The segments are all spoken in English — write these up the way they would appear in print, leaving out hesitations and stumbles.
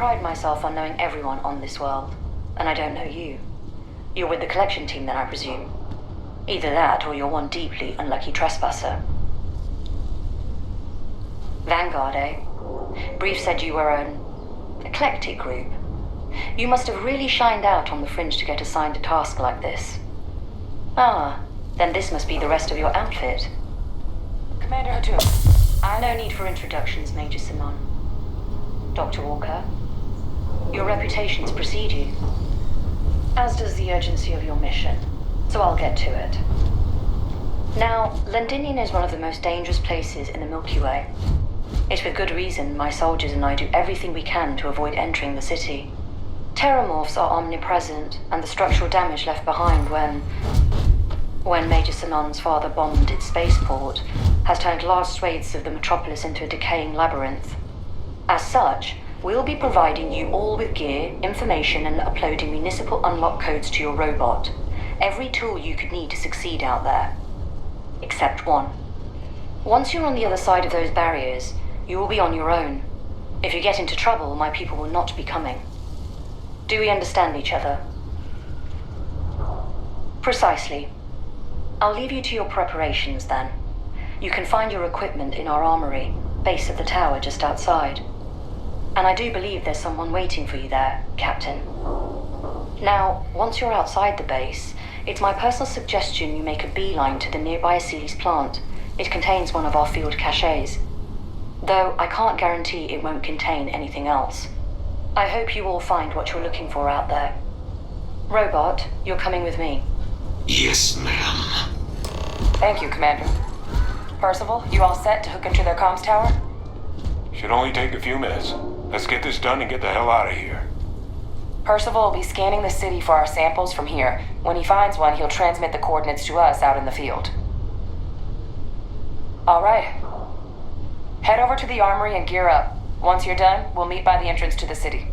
pride myself on knowing everyone on this world, and I don't know you. You're with the collection team then, I presume. Either that, or you're one deeply unlucky trespasser. Vanguard, eh? Brief said you were an eclectic group. You must have really shined out on the fringe to get assigned a task like this. Ah, then this must be the rest of your outfit. Commander Hatum. No need for introductions, Major Simon. Dr. Walker, your reputations precede you, as does the urgency of your mission, so I'll get to it. Now, Londinium is one of the most dangerous places in the Milky Way. It's with good reason my soldiers and I do everything we can to avoid entering the city. Terramorphs are omnipresent, and the structural damage left behind when Major Sinan's father bombed its spaceport has turned large swathes of the metropolis into a decaying labyrinth. As such, we'll be providing you all with gear, information, and uploading municipal unlock codes to your robot. Every tool you could need to succeed out there. Except one. Once you're on the other side of those barriers, you will be on your own. If you get into trouble, my people will not be coming. Do we understand each other? Precisely. I'll leave you to your preparations then. You can find your equipment in our armory, base of the tower just outside. And I do believe there's someone waiting for you there, Captain. Now, once you're outside the base, it's my personal suggestion you make a beeline to the nearby Aceles plant. It contains one of our field caches. Though I can't guarantee it won't contain anything else. I hope you all find what you're looking for out there. Robot, you're coming with me. Yes, ma'am. Thank you, Commander. Percival, you all set to hook into their comms tower? Should only take a few minutes. Let's get this done and get the hell out of here. Percival will be scanning the city for our samples from here. When he finds one, he'll transmit the coordinates to us out in the field. All right. Head over to the armory and gear up. Once you're done, we'll meet by the entrance to the city.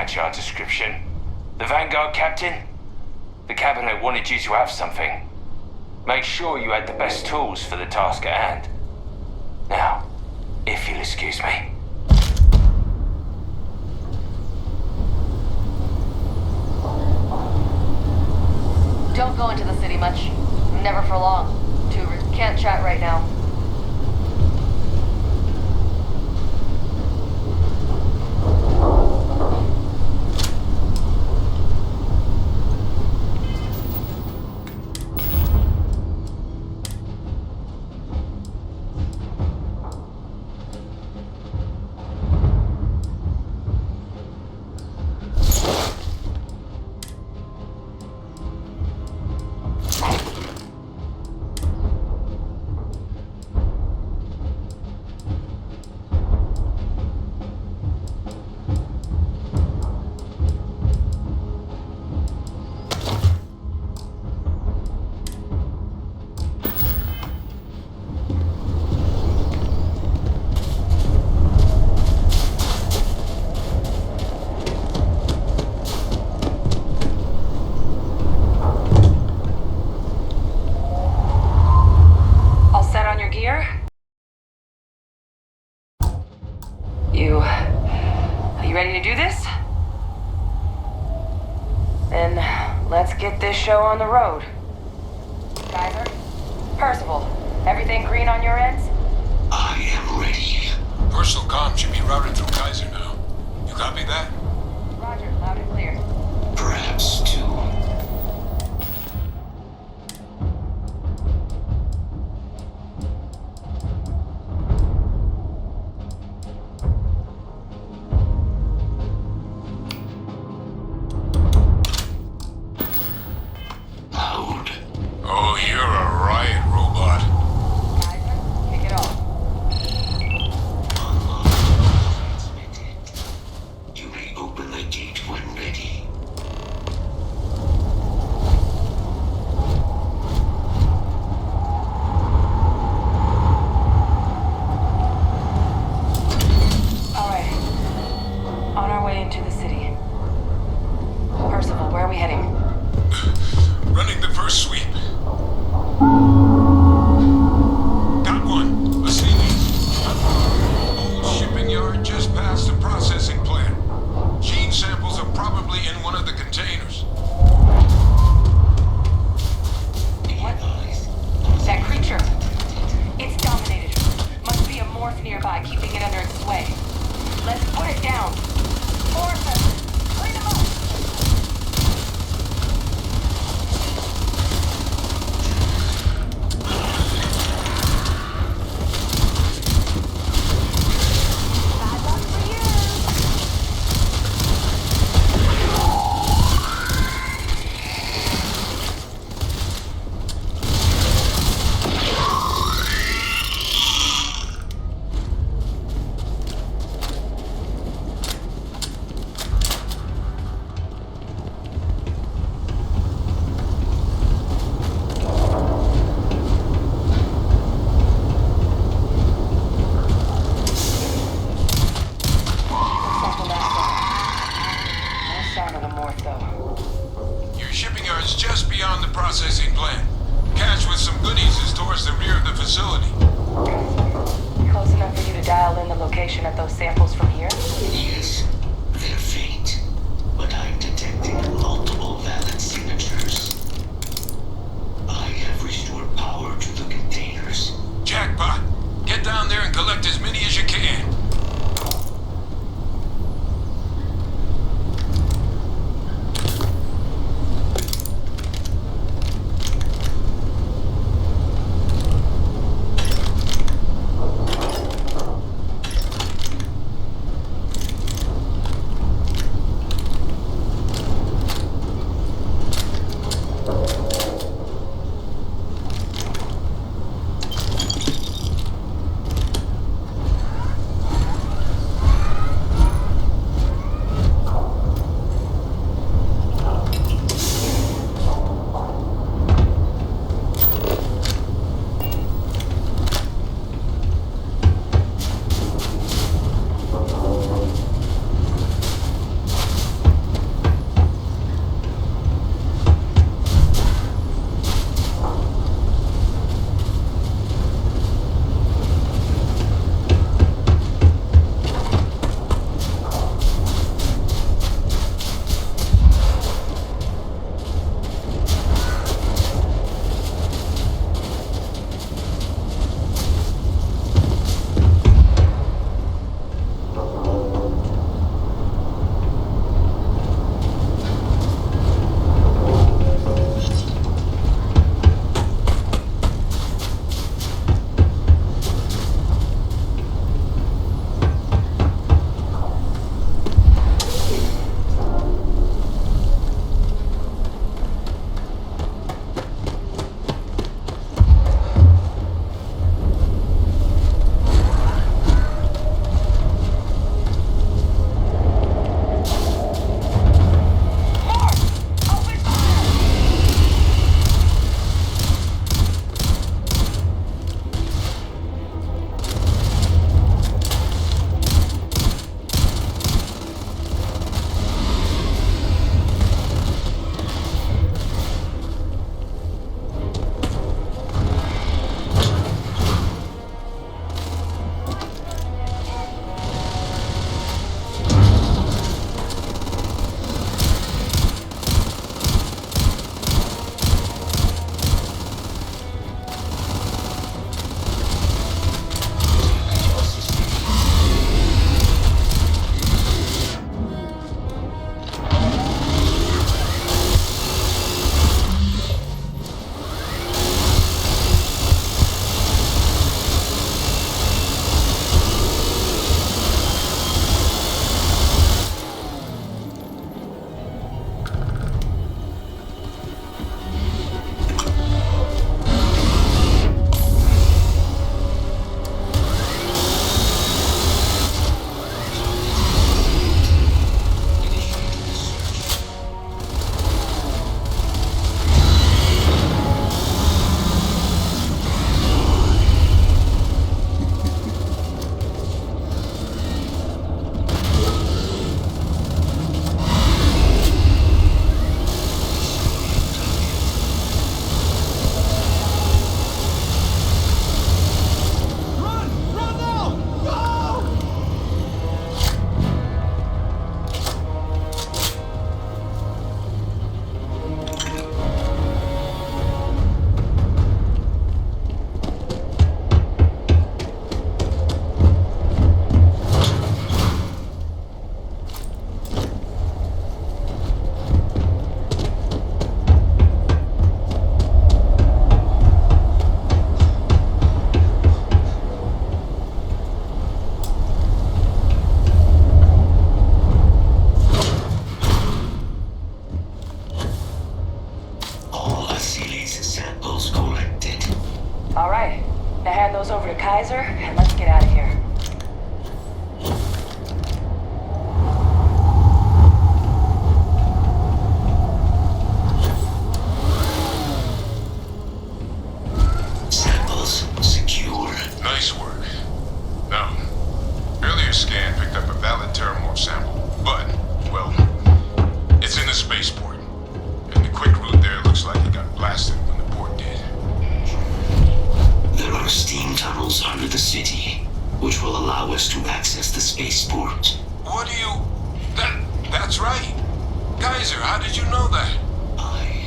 Job description. The Vanguard captain? The cabinet wanted you to have something. Make sure you had the best tools for the task at hand. Now, if you'll excuse me. Don't go into the city much. Never for long. Can't chat right now. get this show on the road. Kaiser? Percival, everything green on your ends? I am ready. Personal comm should be routed through Kaiser now. You copy that? Roger, loud and clear. Perhaps two. Loud. Oh, you're a riot robot. Kaiser, kick it off. Transmitted. You may open the gate when ready. Alright. On our way into the city. Percival, where are we heading? Running the first sweep. Got one. A seaweed. Old shipping yard just past the processing plant. Gene samples are probably in one of the containers. What? That creature. It's dominated. Must be a morph nearby, keeping it under its sway. Let's put it down. Force us. Clean him up. Bad luck for you. Looks like the last one. No sign of the morph, though. Your shipping yard's just beyond the processing plant. Cache with some goodies is towards the rear of the facility. Close enough for you to dial in the location of those samples from here? Yes, they're faint, but I'm detecting multiple valid signatures. I have restored power to the containers. Jackpot. Get down there and collect as many as you can. All right. Now hand those over to Kaiser, and let's get out of here. Samples secure. Nice work. Now, earlier scan picked up a valid Terramorph sample, but, well, it's in the spaceport. And the quick route there looks like it got blasted when the port did. There are steam tunnels under the city, which will allow us to access the spaceport. What do you... That's right. Kaiser, how did you know that? I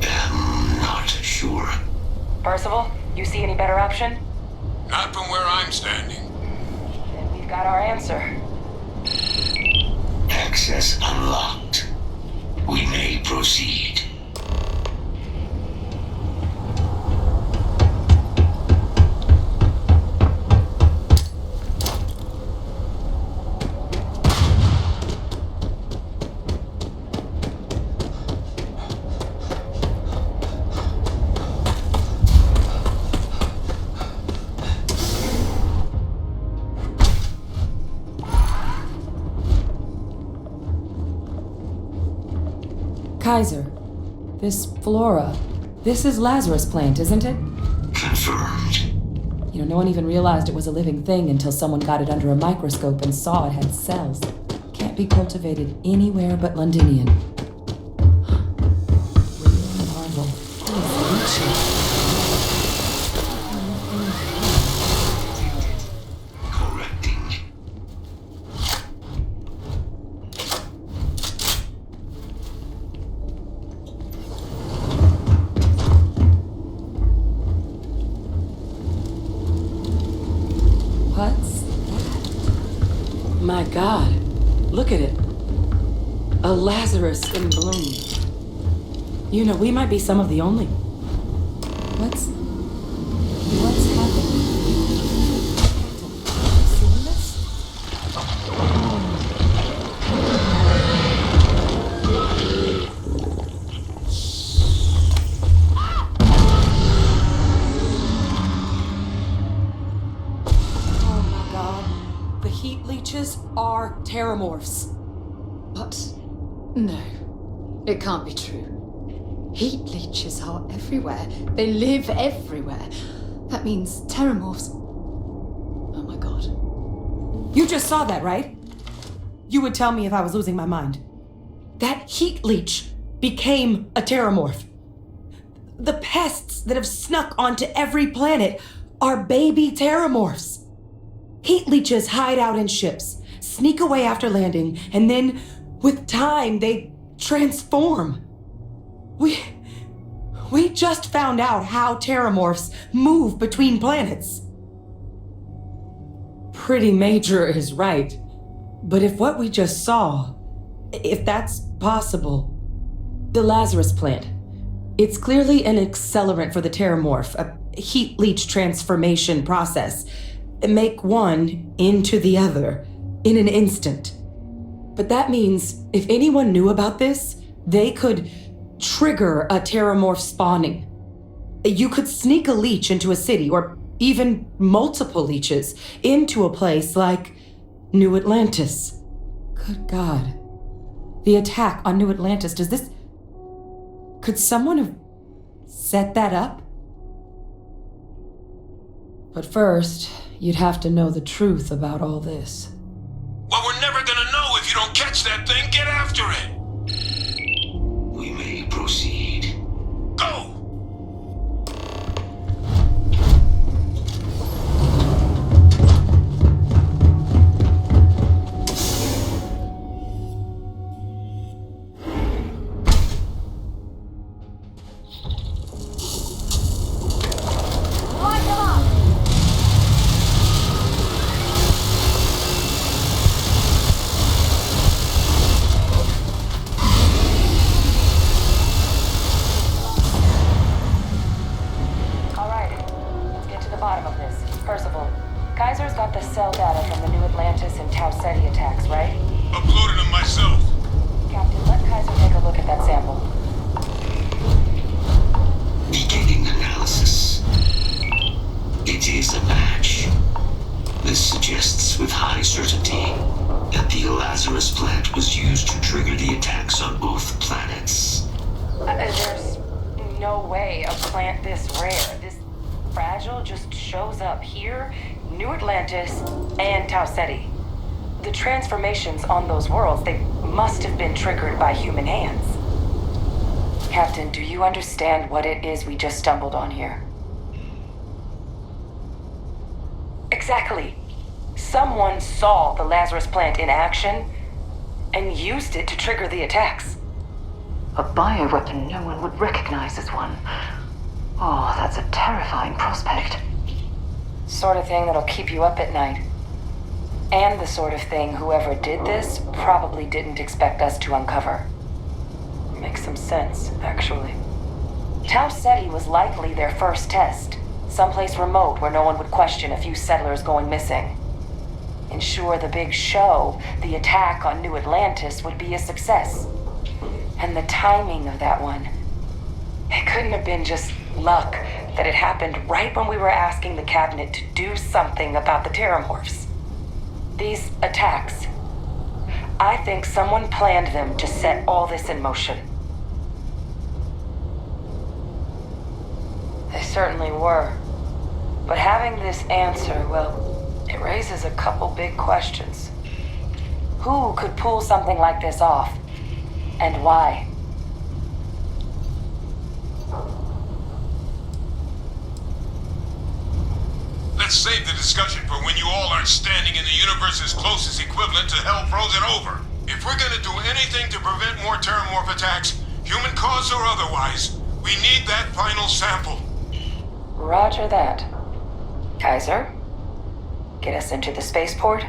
am not sure. Percival, you see any better option? Not from where I'm standing. Then we've got our answer. Access unlocked. We may proceed. Kaiser, this flora, this is Lazarus plant, isn't it? Confirmed. You know, no one even realized it was a living thing until someone got it under a microscope and saw it had cells. Can't be cultivated anywhere but Londinian. Real marvel. Correcting. What's that? My God, look at it. A Lazarus in bloom. You know, we might be some of the only. What's happening? Have you seen this? Oh my God. The heat leeches are terramorphs. What? No, it can't be true. Heat leeches are everywhere. They live everywhere. That means terramorphs. Oh my God. You just saw that, right? You would tell me if I was losing my mind. That heat leech became a terramorph. The pests that have snuck onto every planet are baby terramorphs. Heat leeches hide out in ships, sneak away after landing, and then, with time, they transform. We just found out how terramorphs move between planets. Pretty major is right. But if what we just saw, if that's possible, the Lazarus plant, it's clearly an accelerant for the terramorph, a heat leech transformation process. Make one into the other in an instant. But that means if anyone knew about this, they could trigger a terramorph spawning. You could sneak a leech into a city, or even multiple leeches, into a place like New Atlantis. Good God. The attack on New Atlantis, could someone have set that up? But first, you'd have to know the truth about all this. Well, we're never gonna know if you don't catch that thing. Get after it. We may proceed. Go! Kaiser's got the cell data from the New Atlantis and Tau Ceti attacks, right? Uploaded them myself. Captain, let Kaiser take a look at that sample. Beginning analysis. no way a plant this rare, this fragile, just shows up here, New Atlantis, and Tau Ceti. The transformations on those worlds, they must have been triggered by human hands. Captain, do you understand what it is we just stumbled on here? Exactly. Someone saw the Lazarus plant in action and used it to trigger the attacks. A bioweapon no one would recognize as one. Oh, that's a terrifying prospect. Sort of thing that'll keep you up at night. And the sort of thing whoever did this probably didn't expect us to uncover. Makes some sense, actually. Tau Ceti was likely their first test. Someplace remote where no one would question a few settlers going missing. Ensure the big show, the attack on New Atlantis, would be a success. And the timing of that one. It couldn't have been just luck that it happened right when we were asking the cabinet to do something about the terramorphs. These attacks. I think someone planned them to set all this in motion. They certainly were. But having this answer, well, it raises a couple big questions. Who could pull something like this off? And why? Let's save the discussion for when you all aren't standing in the universe's closest equivalent to hell frozen over. If we're gonna do anything to prevent more terramorph attacks, human cause or otherwise, we need that final sample. Roger that. Kaiser, get us into the spaceport.